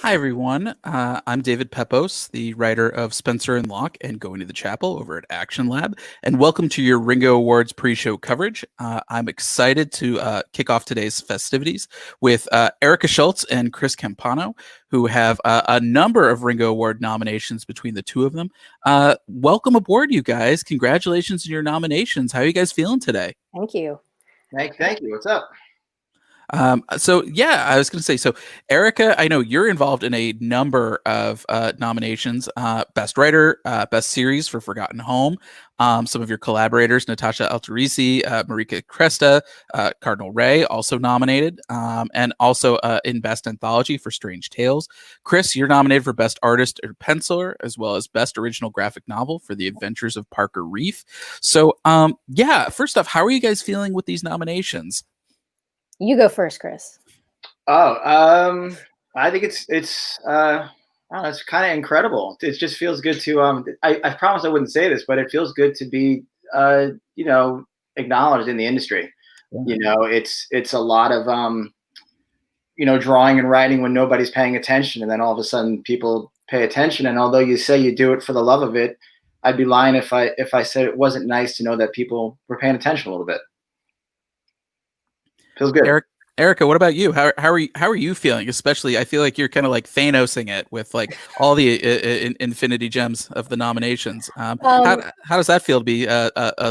Hi, everyone. I'm David Pepos, the writer of Spencer and Locke and Going to the Chapel over at Action Lab. And welcome to your Ringo Awards pre-show coverage. I'm excited to kick off today's festivities with Erica Schultz and Chris Campano, who have a number of Ringo Award nominations between the two of them. Welcome aboard, you guys. Congratulations on your nominations. How are you guys feeling today? Thank you. Thank you. What's up? So yeah, I was going to say, so Erica, I know you're involved in a number of nominations, Best Writer, Best Series for Forgotten Home. Some of your collaborators, Natasha Altarisi, Marika Cresta, Cardinal Ray, also nominated, and also in Best Anthology for Strange Tales. Chris, you're nominated for Best Artist or Penciler, as well as Best Original Graphic Novel for The Adventures of Parker Reef. So yeah, first off, how are you guys feeling with these nominations? You go first, Chris. I think it's I don't know, it's kind of incredible. It just feels good to I promised I wouldn't say this, but it feels good to be acknowledged in the industry. It's a lot of drawing and writing when nobody's paying attention, and then all of a sudden people pay attention. And although you say you do it for the love of it, I'd be lying if I said it wasn't nice to know that people were paying attention a little bit. Feels good. Erica, what about you? How are you feeling? Especially, I feel like you're kind of like Thanosing it with like all the infinity gems of the nominations. How does that feel to be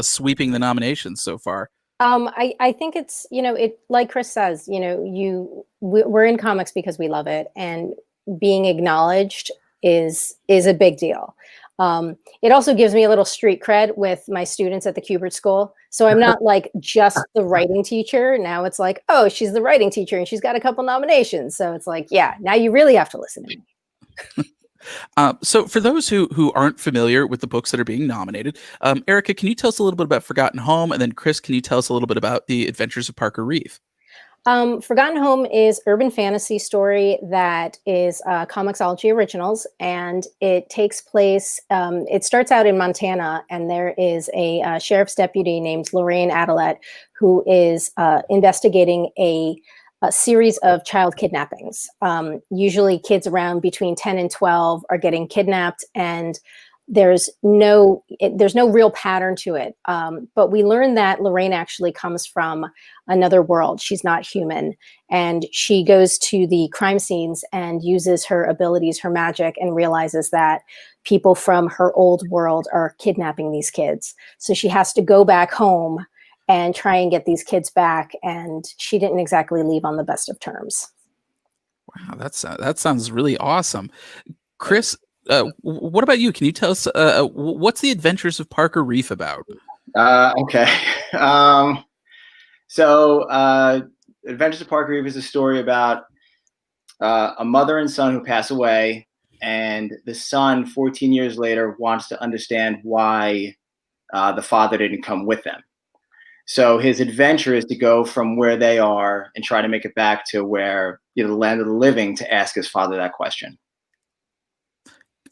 sweeping the nominations so far? I think it's, it, like Chris says, we're in comics because we love it, and being acknowledged is a big deal. It also gives me a little street cred with my students at the Kubert School. So I'm not like just the writing teacher. Now it's like, oh, she's the writing teacher and she's got a couple nominations. So it's like, yeah, now you really have to listen to me. So for those who aren't familiar with the books that are being nominated, Erica, can you tell us a little bit about Forgotten Home? And then Chris, can you tell us a little bit about The Adventures of Parker Reef? Forgotten Home is urban fantasy story that is Comixology Originals, and it takes place, it starts out in Montana, and there is a sheriff's deputy named Lorraine Adelet who is investigating a series of child kidnappings. Usually kids around between 10 and 12 are getting kidnapped, and there's no real pattern to it. But we learn that Lorraine actually comes from another world. She's not human. And she goes to the crime scenes and uses her abilities, her magic, and realizes that people from her old world are kidnapping these kids. So she has to go back home and try and get these kids back. And she didn't exactly leave on the best of terms. Wow, that sounds really awesome. Chris, what about you? Can you tell us what's The Adventures of Parker Reef about? Okay. So Adventures of Parker Reef is a story about a mother and son who pass away, and the son 14 years later wants to understand why the father didn't come with them. So his adventure is to go from where they are and try to make it back to where, the land of the living, to ask his father that question.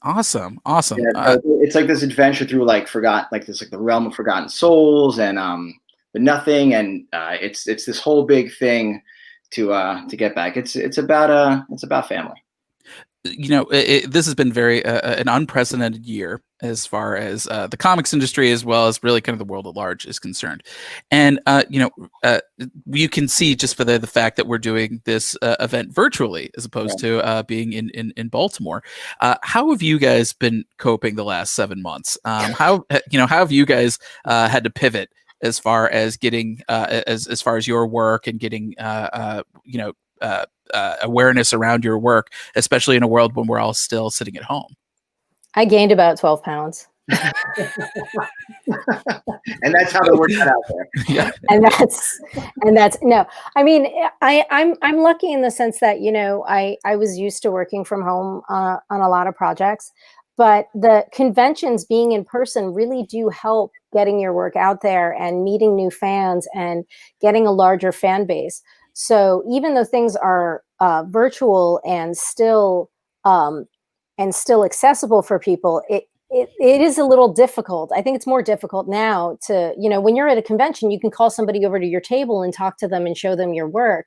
Awesome. Yeah, it's like this adventure through the realm of forgotten souls and the nothing, and it's this whole big thing to get back. It's about family. This has been very an unprecedented year as far as the comics industry, as well as really kind of the world at large is concerned. And you can see just for the fact that we're doing this event virtually as opposed to being in Baltimore. How have you guys been coping the last 7 months? How have you guys had to pivot as far as getting as far as your work and getting awareness around your work, especially in a world when we're all still sitting at home? I gained about 12 pounds. And that's how the word got out there. Yeah. And that's no, I mean, I'm lucky in the sense that, I was used to working from home on a lot of projects, but the conventions being in person really do help getting your work out there and meeting new fans and getting a larger fan base. So even though things are virtual and still accessible for people, it is a little difficult. I think it's more difficult now to, when you're at a convention, you can call somebody over to your table and talk to them and show them your work.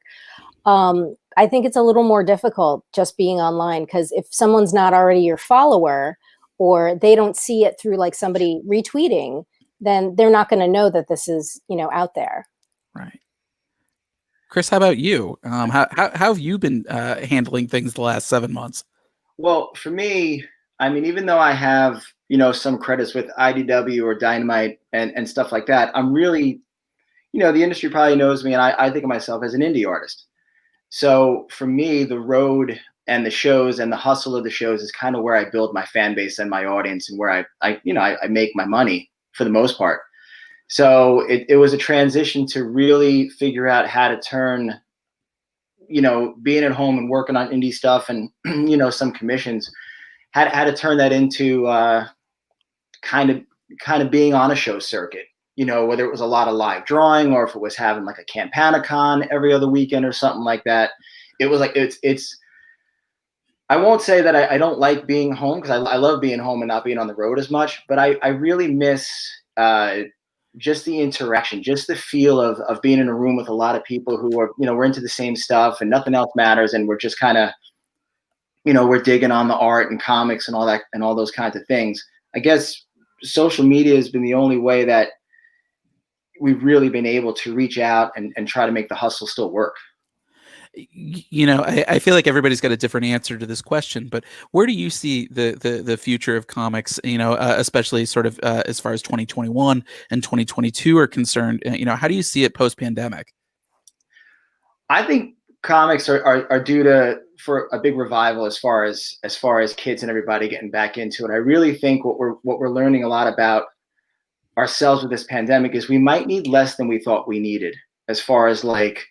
I think it's a little more difficult just being online, because if someone's not already your follower, or they don't see it through like somebody retweeting, then they're not going to know that this is, out there. Right. Chris, how about you? How have you been handling things the last 7 months? Well, for me, I mean, even though I have, some credits with IDW or Dynamite and stuff like that, I'm really, the industry probably knows me, and I think of myself as an indie artist. So for me, the road and the shows and the hustle of the shows is kind of where I build my fan base and my audience, and where I make my money for the most part. So it was a transition to really figure out how to turn, being at home and working on indie stuff and, some commissions, how to turn that into kind of being on a show circuit, whether it was a lot of live drawing or if it was having like a Campana-con every other weekend or something like that. It was like, it's, I won't say that I don't like being home, because I love being home and not being on the road as much, but I really miss just the interaction, just the feel of being in a room with a lot of people who are, we're into the same stuff and nothing else matters. And we're just kind of, we're digging on the art and comics and all that and all those kinds of things. I guess social media has been the only way that we've really been able to reach out and try to make the hustle still work. I feel like everybody's got a different answer to this question, but where do you see the future of comics, especially sort of as far as 2021 and 2022 are concerned? How do you see it post-pandemic? I think comics are due for a big revival as far as kids and everybody getting back into it. I really think what we're learning a lot about ourselves with this pandemic is we might need less than we thought we needed, as far as like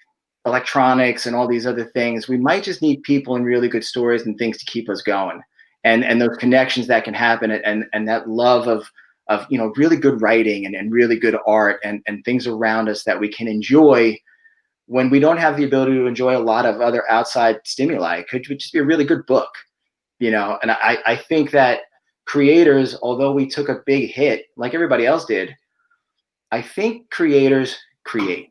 electronics and all these other things. We might just need people and really good stories and things to keep us going, and those connections that can happen, and that love of really good writing and really good art and things around us that we can enjoy when we don't have the ability to enjoy a lot of other outside stimuli. It could just be a really good book, and I think that creators, although we took a big hit like everybody else did, I think creators create.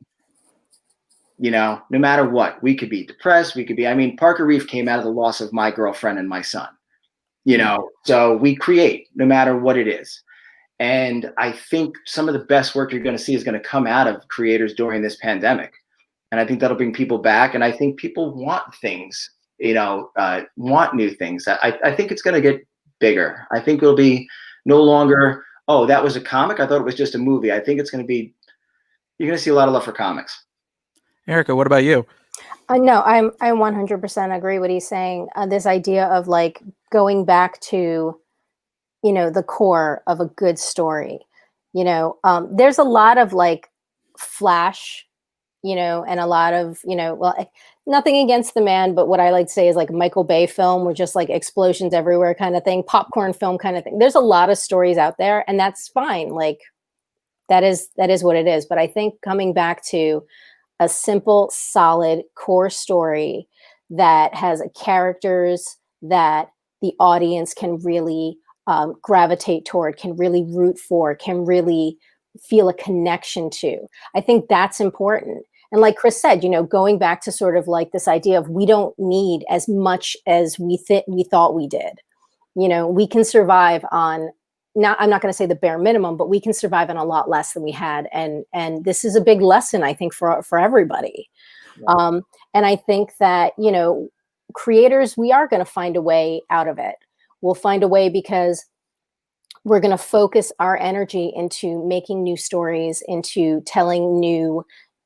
No matter what, we could be depressed. I mean, ParkGrief came out of the loss of my girlfriend and my son, so we create no matter what it is. And I think some of the best work you're going to see is going to come out of creators during this pandemic. And I think that'll bring people back. And I think people want things, want new things. I think it's going to get bigger. I think it'll be no longer, oh, that was a comic, I thought it was just a movie. I think it's going to be, you're going to see a lot of love for comics. Erica, what about you? No, I 100% agree what he's saying. This idea of like going back to, the core of a good story. There's a lot of like flash, and a lot of, well, nothing against the man, but what I like to say is like Michael Bay film, with just like explosions everywhere kind of thing, popcorn film kind of thing. There's a lot of stories out there, and that's fine. Like that is what it is. But I think coming back to a simple, solid core story that has characters that the audience can really gravitate toward, can really root for, can really feel a connection to. I think that's important. And like Chris said, going back to sort of like this idea of we don't need as much as we thought we did. We can survive on, I'm not going to say the bare minimum, but we can survive on a lot less than we had. And this is a big lesson, I think, for everybody. Yeah. And I think that, creators, we are going to find a way out of it. We'll find a way, because we're going to focus our energy into making new stories, into telling new,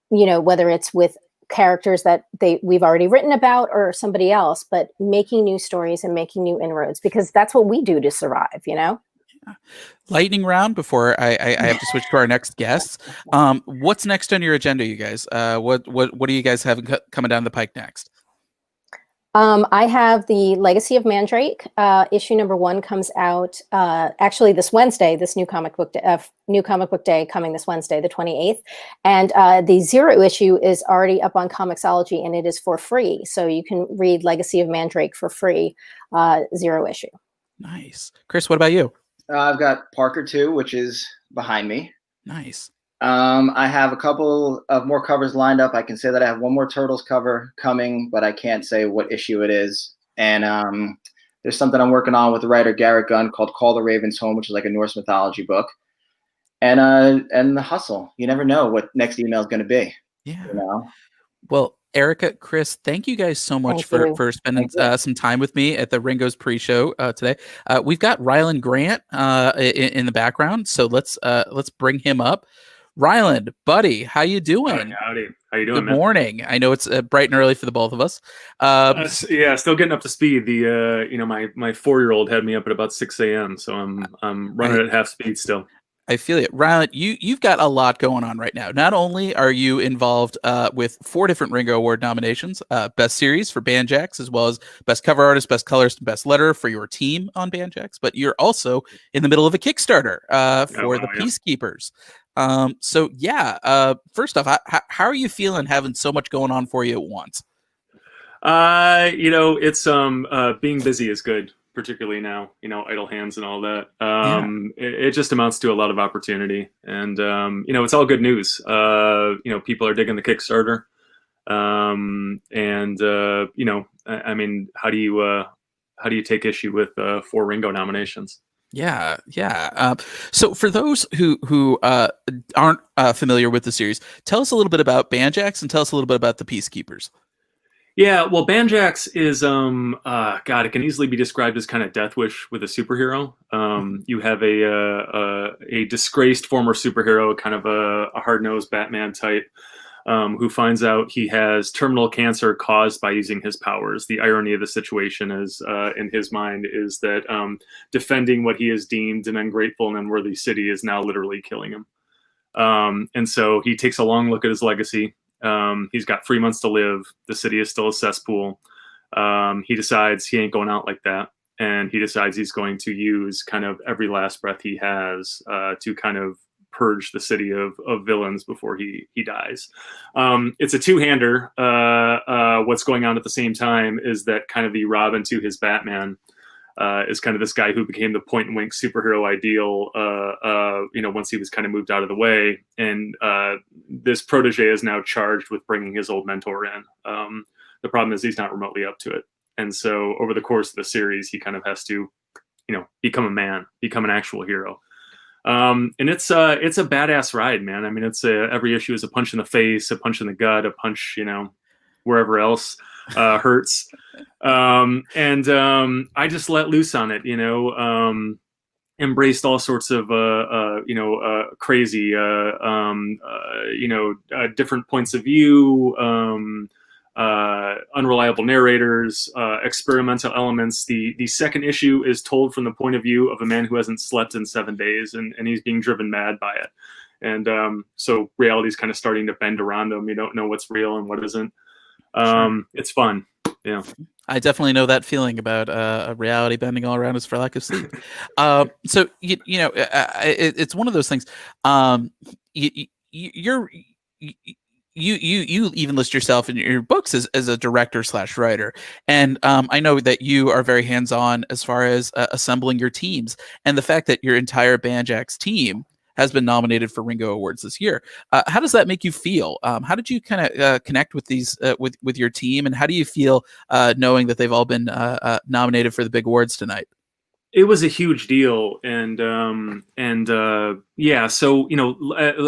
whether it's with characters that we've already written about or somebody else, but making new stories and making new inroads, because that's what we do to survive, Lightning round before I have to switch to our next guests. What's next on your agenda, you guys? What do you guys have coming down the pike next? I have the Legacy of Mandrake. Issue number 1 comes out actually this Wednesday. This new comic book day coming this Wednesday, the 28th. And the 0 issue is already up on Comixology, and it is for free. So you can read Legacy of Mandrake for free, 0 issue. Nice. Chris, what about you? I've got Parker 2, which is behind me. Nice. I have a couple of more covers lined up. I can say that I have one more Turtles cover coming, but I can't say what issue it is. And there's something I'm working on with the writer Garrett Gunn called Call the Ravens Home, which is like a Norse mythology book. And the hustle. You never know what next email is going to be. Yeah. You know? Well, Erica, Chris, thank you guys so much for spending some time with me at the Ringo's pre-show today. We've got Ryland Grant in the background, so let's bring him up. Ryland, buddy, how you doing? Howdy. How you doing, Good morning. I know it's bright and early for the both of us. Yeah, still getting up to speed. The my 4-year-old had me up at about 6 a.m., so I'm running at half speed still. I feel it. Ryland, you've got a lot going on right now. Not only are you involved with 4 different Ringo Award nominations, Best Series for Benjax, as well as Best Cover Artist, Best Colorist, and Best Letter for your team on Benjax, but you're also in the middle of a Kickstarter for the Peacekeepers. So yeah, first off, how are you feeling having so much going on for you at once? It's being busy is good, particularly now, idle hands and all that. It just amounts to a lot of opportunity, and it's all good news. People are digging the Kickstarter, I mean, how do you take issue with 4 Ringo nominations? Yeah. So for those who aren't familiar with the series, tell us a little bit about Benjax and tell us a little bit about the Peacekeepers. Yeah, well, Benjax is, God, it can easily be described as kind of Death Wish with a superhero. You have a disgraced former superhero, kind of a hard-nosed Batman type, who finds out he has terminal cancer caused by using his powers. The irony of the situation is, in his mind, is that defending what he has deemed an ungrateful and unworthy city is now literally killing him. And so he takes a long look at his legacy. He's got 3 months to live. The city is still a cesspool. He decides he ain't going out like that. And he decides he's going to use kind of every last breath he has to kind of purge the city of villains before he dies. It's a two-hander. What's going on at the same time is that kind of the Robin to his Batman is kind of this guy who became the point and wink superhero ideal, once he was kind of moved out of the way. And this protege is now charged with bringing his old mentor in. The problem is he's not remotely up to it. And so over the course of the series, he kind of has to, become a man, become an actual hero. And it's a badass ride, man. I mean, every issue is a punch in the face, a punch in the gut, a punch, wherever else hurts. I just let loose on it, embraced all sorts of, crazy, different points of view, unreliable narrators, experimental elements. The second issue is told from the point of view of a man who hasn't slept in 7 days, and he's being driven mad by it. And so reality's kind of starting to bend around him. You don't know what's real and what isn't. It's fun. Yeah. I definitely know that feeling about a reality bending all around us for lack of sleep. So it's one of those things. You even list yourself in your books as a director / writer, and I know that you are very hands-on as far as assembling your teams, and the fact that your entire Benjax team has been nominated for Ringo Awards this year. How does that make you feel? How did you kind of connect with these with your team, and how do you feel knowing that they've all been nominated for the big awards tonight? It was a huge deal, and yeah. So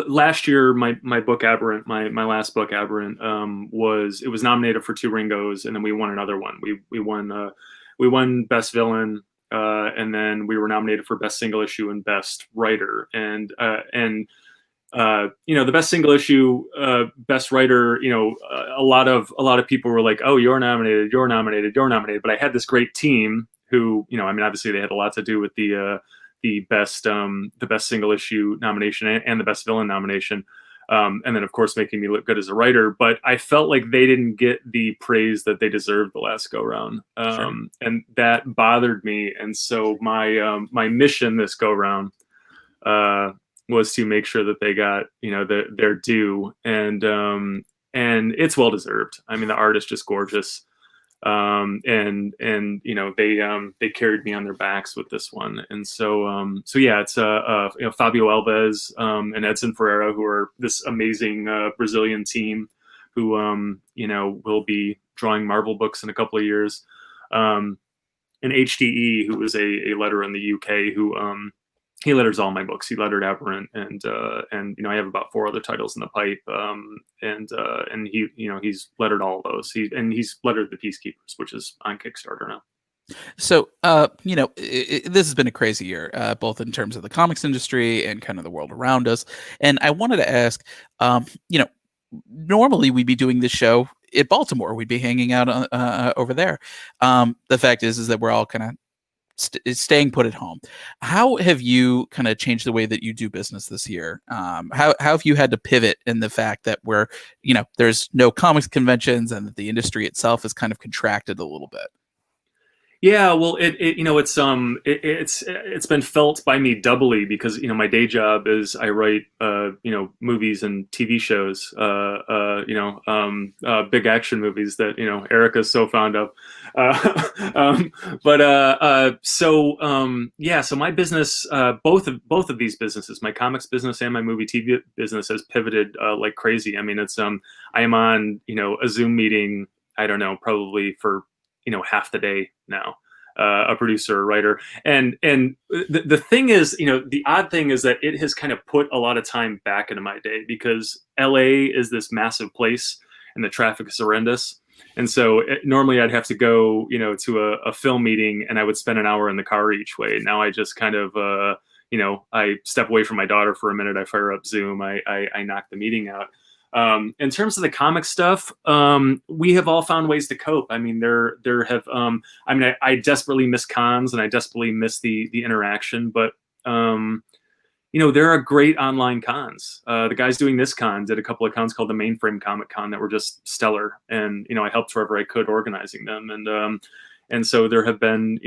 last year my book Aberrant, my last book Aberrant, was nominated for 2 Ringos, and then we won another one. We won Best Villain. And then we were nominated for Best Single Issue and Best Writer. And the Best Single Issue, Best Writer, a lot of people were like, "Oh, you're nominated. But I had this great team who, obviously they had a lot to do with the best single issue nomination and the Best Villain nomination. And then, of course, making me look good as a writer. But I felt like they didn't get the praise that they deserved the last go round. Sure. And that bothered me. And so my mission this go round was to make sure that they got, their due. And it's well deserved. I mean, the art is just gorgeous. and they carried me on their backs with this one. And so yeah, it's Fabio Alves and Edson Ferreira, who are this amazing Brazilian team who will be drawing Marvel books in a couple of years. And HDE, who was a letterer in the UK, who he letters all my books. He lettered Aberrant, and I have about 4 other titles in the pipe. And he's lettered all of those. He's lettered the Peacekeepers, which is on Kickstarter now. So, this has been a crazy year, both in terms of the comics industry and kind of the world around us. And I wanted to ask, normally we'd be doing this show in Baltimore. We'd be hanging out over there. The fact is that we're all kind of staying put at home. How have you kind of changed the way that you do business this year? How have you had to pivot in the fact that there's no comics conventions and that the industry itself has kind of contracted a little bit? Yeah, well, it's been felt by me doubly because my day job is I write movies and TV shows, big action movies that Erica's so fond of, so my business, both of these businesses, my comics business and my movie TV business, has pivoted like crazy. I mean, it's I am on a Zoom meeting, I don't know, probably for half the day now, a producer, a writer. And the thing is, the odd thing is that it has kind of put a lot of time back into my day because LA is this massive place and the traffic is horrendous. And so normally I'd have to go, to a film meeting and I would spend an hour in the car each way. Now I just kind of, I step away from my daughter for a minute. I fire up Zoom. I knock the meeting out. In terms of the comic stuff, we have all found ways to cope. I mean, I desperately miss cons and I desperately miss the interaction, but, there are great online cons. The guys doing this con did a couple of cons called the Mainframe Comic Con that were just stellar. And, I helped wherever I could organizing them. And so there have been,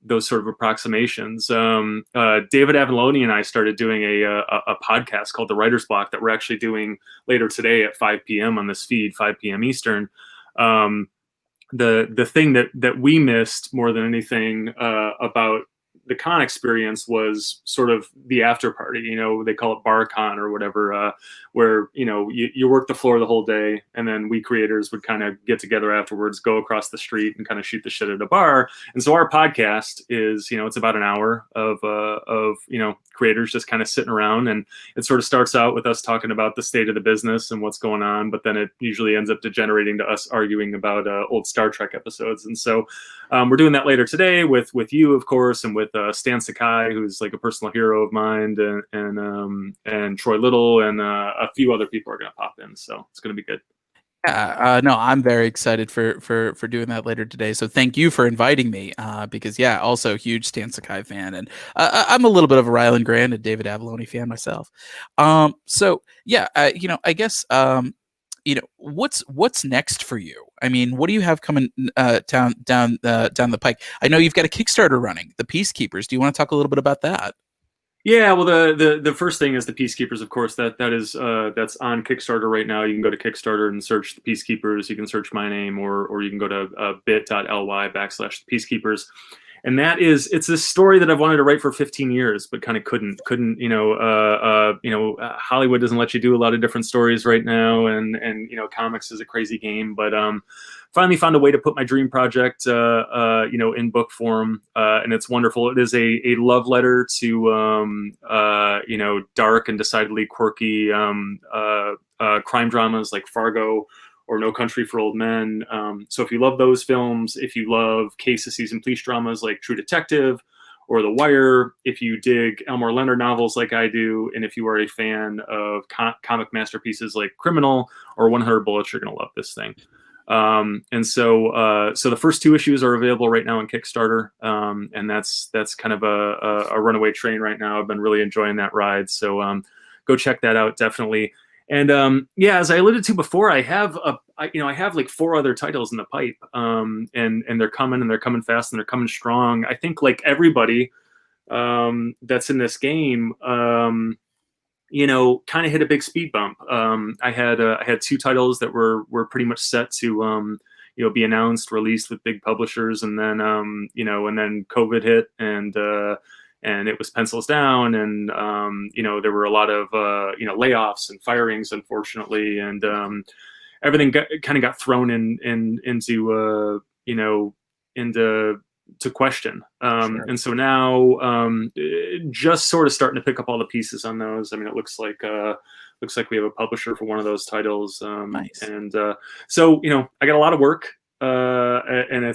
those sort of approximations. David Avallone and I started doing a podcast called The Writer's Block that we're actually doing later today at 5 p.m. on this feed, 5 p.m. Eastern. The thing that we missed more than anything about the con experience was sort of the after party. They call it bar con or whatever, where you work the floor the whole day, and then we creators would kind of get together afterwards, go across the street, and kind of shoot the shit at a bar. And so our podcast is, it's about an hour of creators just kind of sitting around, and it sort of starts out with us talking about the state of the business and what's going on, but then it usually ends up degenerating to us arguing about old Star Trek episodes. And so we're doing that later today with you, of course, and with Stan Sakai, who's like a personal hero of mine, and Troy Little, and a few other people are going to pop in. So it's going to be good. No, I'm very excited for doing that later today. So thank you for inviting me, because also a huge Stan Sakai fan, and I'm a little bit of a Ryland Grant and David Avallone fan myself. I guess what's next for you? I mean, what do you have coming down the pike? I know you've got a Kickstarter running, the Peacekeepers. Do you want to talk a little bit about that? Yeah, well, the first thing is the Peacekeepers, of course. That's on Kickstarter right now. You can go to Kickstarter and search the Peacekeepers. You can search my name, or you can go to bit.ly/Peacekeepers. And it's this story that I've wanted to write for 15 years, but kind of couldn't. Hollywood doesn't let you do a lot of different stories right now, and comics is a crazy game. But finally found a way to put my dream project, in book form, and it's wonderful. It is a love letter to, dark and decidedly quirky crime dramas like Fargo or No Country for Old Men. So if you love those films, if you love case season police dramas like True Detective or The Wire, if you dig Elmore Leonard novels like I do, and if you are a fan of comic masterpieces like Criminal or 100 Bullets, you're going to love this thing. So the first 2 issues are available right now on Kickstarter. And that's kind of a runaway train right now. I've been really enjoying that ride. So, go check that out. Definitely. And, as I alluded to before, I have like 4 other titles in the pipe. And they're coming fast, and they're coming strong. I think like everybody, that's in this game, kind of hit a big speed bump. I had 2 titles that were pretty much set to, be announced, released with big publishers, and then and then COVID hit, and it was pencils down, and there were a lot of layoffs and firings, unfortunately, and everything kind of got thrown into question. Sure. And so now just sort of starting to pick up all the pieces on those. I mean, it looks like we have a publisher for one of those titles. Nice. And so I got a lot of work. And I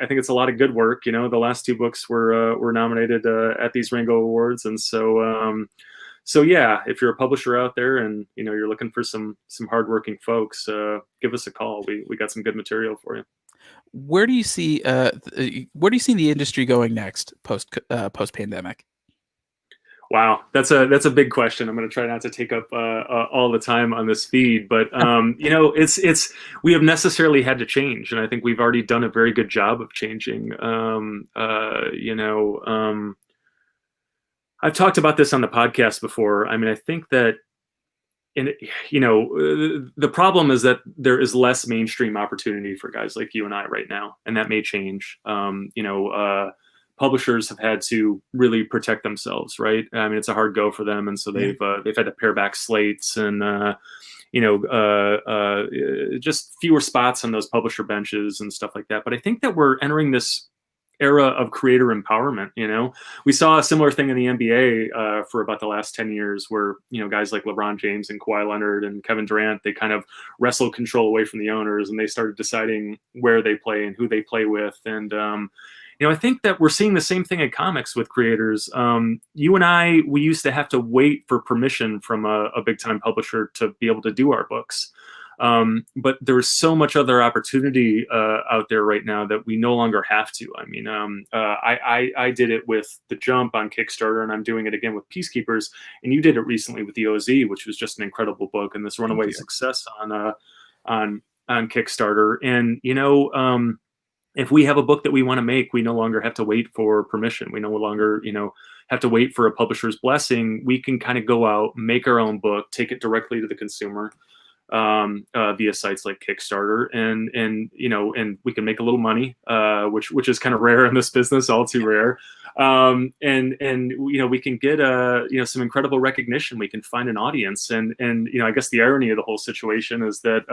think it's a lot of good work. The last 2 books were nominated at these Ringo Awards, and so yeah, if you're a publisher out there and you're looking for some hardworking folks, give us a call. We got some good material for you. Where do you see the industry going next post pandemic? Wow, that's a big question. I'm going to try not to take up all the time on this feed, but it's we have necessarily had to change, and I think we've already done a very good job of changing. I've talked about this on the podcast before. I mean, I think that the problem is that there is less mainstream opportunity for guys like you and I right now, and that may change. Publishers have had to really protect themselves, right? I mean, it's a hard go for them, and so they've had to pare back slates and just fewer spots on those publisher benches and stuff like that. But I think that we're entering this era of creator empowerment. We saw a similar thing in the NBA for about the last 10 years, where guys like LeBron James and Kawhi Leonard and Kevin Durant, they kind of wrestled control away from the owners, and they started deciding where they play and who they play with. And I think that we're seeing the same thing in comics with creators. You and I, we used to have to wait for permission from a big time publisher to be able to do our books. But there's so much other opportunity out there right now that we no longer have to. I mean, I did it with The Jump on Kickstarter, and I'm doing it again with Peacekeepers. And you did it recently with the OZ, which was just an incredible book, and this runaway success on Kickstarter. And if we have a book that we want to make, we no longer have to wait for permission. We no longer have to wait for a publisher's blessing. We can kind of go out, make our own book, take it directly to the consumer via sites like Kickstarter, and we can make a little money, which is kind of rare in this business, all too rare. And we can get some incredible recognition. We can find an audience, and I guess the irony of the whole situation is that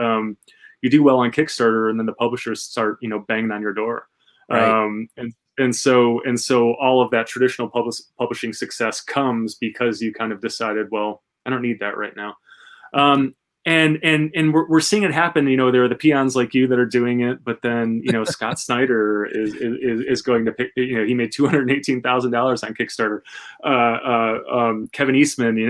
you do well on Kickstarter, and then the publishers start banging on your door. Right. And so all of that traditional publishing success comes because you kind of decided, well, I don't need that right now. And we're seeing it happen. There are the peons like you that are doing it, but then Scott Snyder is going to pick. He made $218,000 on Kickstarter. Kevin Eastman, made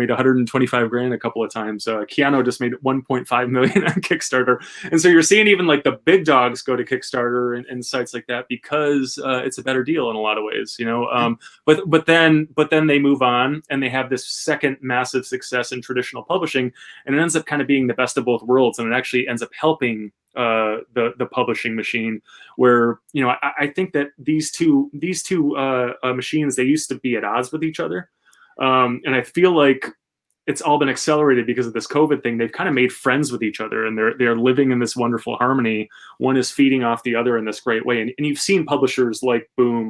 $125,000 a couple of times. Keanu just made $1.5 million on Kickstarter, and so you're seeing even like the big dogs go to Kickstarter and sites like that because it's a better deal in a lot of ways. But then they move on and they have this second massive success in traditional publishing, and it ends up kind of being the best of both worlds, and it actually ends up helping the publishing machine. Where I think that these two machines, they used to be at odds with each other, and I feel like it's all been accelerated because of this COVID thing. They've kind of made friends with each other, and they're living in this wonderful harmony. One is feeding off the other in this great way, and you've seen publishers like Boom